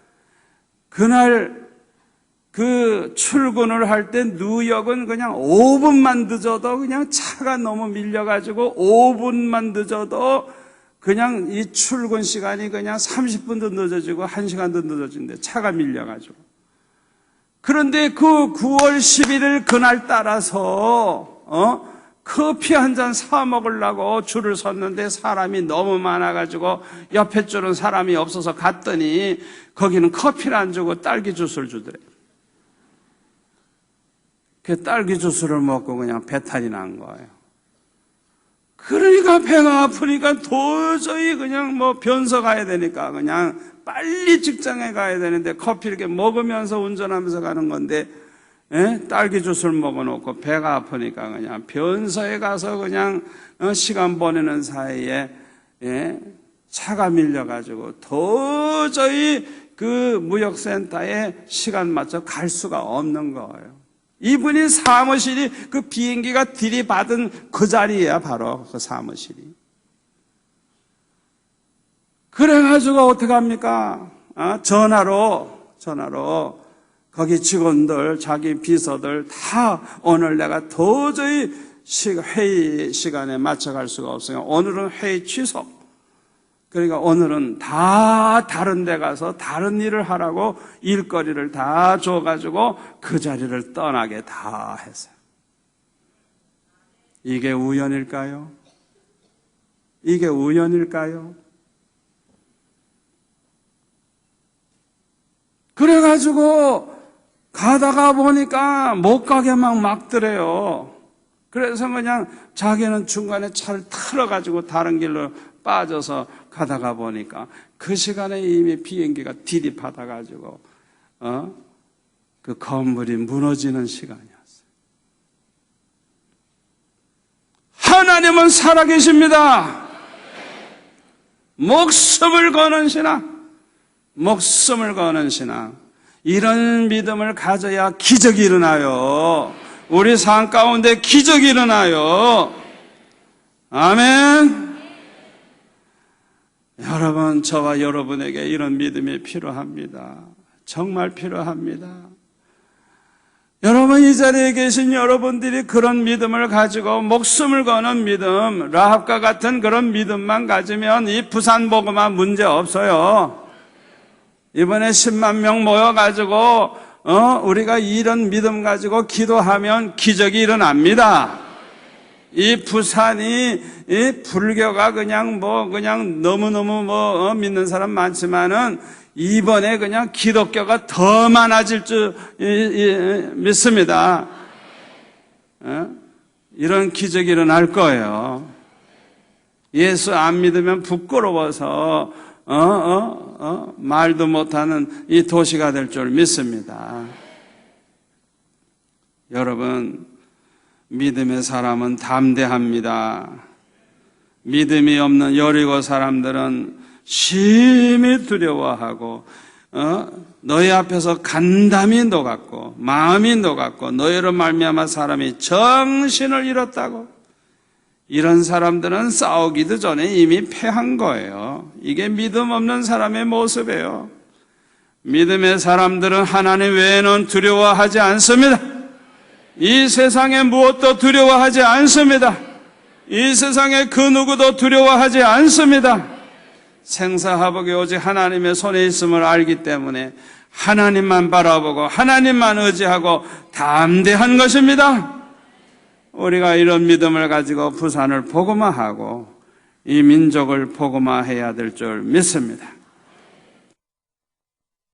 그 출근을 할 때 뉴욕은 그냥 5분만 늦어도 그냥 차가 너무 밀려가지고 5분만 늦어도 그냥 이 출근 시간이 그냥 30분도 늦어지고 1시간도 늦어진대. 차가 밀려가지고. 그런데 그 9월 11일 그날 따라서 커피 한 잔 사 먹으려고 줄을 섰는데 사람이 너무 많아가지고 옆에 줄은 사람이 없어서 갔더니 거기는 커피를 안 주고 딸기 주스를 주더래. 그 딸기 주스를 먹고 그냥 배탈이 난 거예요. 그러니까 배가 아프니까 도저히 그냥 변소 가야 되니까 그냥 빨리 직장에 가야 되는데 커피 이렇게 먹으면서 운전하면서 가는 건데 딸기 주스를 먹어놓고 배가 아프니까 그냥 변소에 가서 그냥 시간 보내는 사이에 차가 밀려가지고 도저히 그 무역센터에 시간 맞춰 갈 수가 없는 거예요. 이분이 사무실이 그 비행기가 들이받은 그 자리야, 바로 그 사무실이. 그래가지고 어떡합니까? 전화로 거기 직원들, 자기 비서들 다 오늘 내가 도저히 회의 시간에 맞춰갈 수가 없어요. 오늘은 회의 취소. 그러니까 오늘은 다 다른 데 가서 다른 일을 하라고 일거리를 다 줘가지고 그 자리를 떠나게 다 했어요. 이게 우연일까요? 이게 우연일까요? 그래가지고 가다가 보니까 못 가게 막 막더래요. 그래서 그냥 자기는 중간에 차를 틀어가지고 다른 길로 빠져서 가다가 보니까 그 시간에 이미 비행기가 들이받아가지고 그 건물이 무너지는 시간이었어요. 하나님은 살아계십니다. 목숨을 거는 신앙, 목숨을 거는 신앙. 이런 믿음을 가져야 기적이 일어나요. 우리 삶 가운데 기적이 일어나요. 아멘. 여러분, 저와 여러분에게 이런 믿음이 필요합니다. 정말 필요합니다. 여러분, 이 자리에 계신 여러분들이 그런 믿음을 가지고 목숨을 거는 믿음, 라합과 같은 그런 믿음만 가지면 이 부산 복음화 문제 없어요. 이번에 10만 명 모여가지고 우리가 이런 믿음 가지고 기도하면 기적이 일어납니다. 이 부산이 이 불교가 그냥 너무너무 믿는 사람 많지만은 이번에 그냥 기독교가 더 많아질 줄 믿습니다. 이런 기적이 일어날 거예요. 예수 안 믿으면 부끄러워서 말도 못하는 이 도시가 될 줄 믿습니다. 여러분, 믿음의 사람은 담대합니다. 믿음이 없는 여리고 사람들은 심히 두려워하고 너희 앞에서 간담이 녹았고 마음이 녹았고 너희로 말미암아 사람이 정신을 잃었다고. 이런 사람들은 싸우기도 전에 이미 패한 거예요. 이게 믿음 없는 사람의 모습이에요. 믿음의 사람들은 하나님 외에는 두려워하지 않습니다. 이 세상에 무엇도 두려워하지 않습니다. 이 세상에 그 누구도 두려워하지 않습니다. 생사화복이 오직 하나님의 손에 있음을 알기 때문에 하나님만 바라보고 하나님만 의지하고 담대한 것입니다. 우리가 이런 믿음을 가지고 부산을 복음화하고 이 민족을 복음화해야 될 줄 믿습니다.